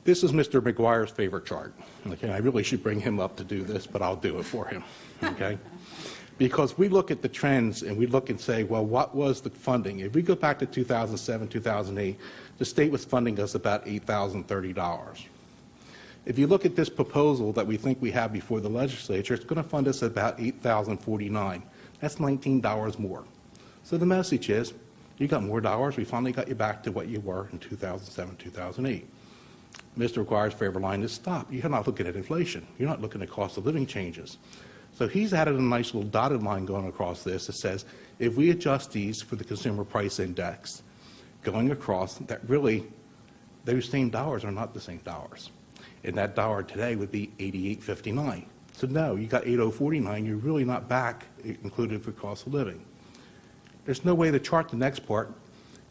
This is Mr. McGuire's favorite chart. Okay, I really should bring him up to do this, but I'll do it for him. Okay, because we look at the trends and we look and say, well, what was the funding? If we go back to 2007, 2008, the state was funding us about $8,030. If you look at this proposal that we think we have before the legislature, it's going to fund us about $8,049. That's $19 more. So the message is, you got more dollars. We finally got you back to what you were in 2007, 2008. Mr. McGuire's favorite line is stop. You're not looking at inflation. You're not looking at cost of living changes. So he's added a nice little dotted line going across this that says if we adjust these for the consumer price index going across, that really those same dollars are not the same dollars. And that dollar today would be $88.59. So no, you got $80.49. You're really not back included for cost of living. There's no way to chart the next part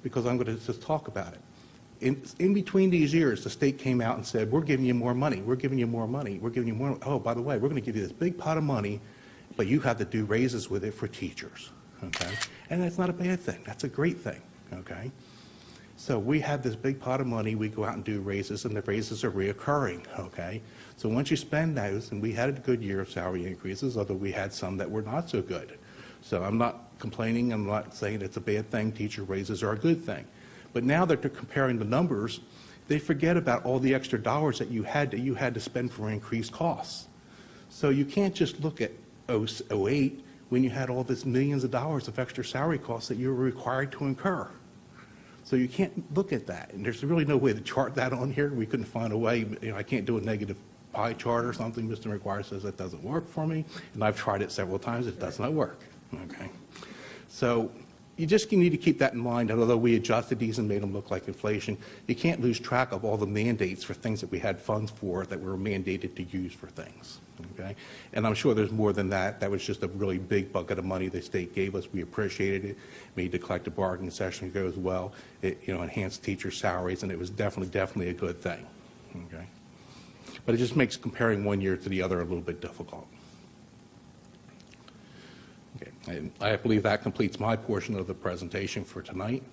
because I'm going to just talk about it. In between these years, the state came out and said, we're giving you more money, we're giving you more money, we're giving you more, oh, by the way, we're going to give you this big pot of money, but you have to do raises with it for teachers, okay? And that's not a bad thing, that's a great thing, okay? So we have this big pot of money, we go out and do raises, and the raises are reoccurring, okay? So once you spend those, and we had a good year of salary increases, although we had some that were not so good. So I'm not complaining, I'm not saying it's a bad thing, teacher raises are a good thing. But now that they're comparing the numbers, they forget about all the extra dollars that you had to spend for increased costs. So you can't just look at 08 when you had all this millions of dollars of extra salary costs that you were required to incur. So you can't look at that. And there's really no way to chart that on here. We couldn't find a way. You know, I can't do a negative pie chart or something. Mr. McGuire says that doesn't work for me. And I've tried it several times. It does not work. Okay. So you just need to keep that in mind, that although we adjusted these and made them look like inflation, you can't lose track of all the mandates for things that we had funds for that were mandated to use for things, okay? And I'm sure there's more than that. That was just a really big bucket of money the state gave us. We appreciated it. Made the collective bargaining session go as well. It, you know, enhanced teacher salaries, and it was definitely a good thing, okay? But it just makes comparing one year to the other a little bit difficult. Okay. And I believe that completes my portion of the presentation for tonight.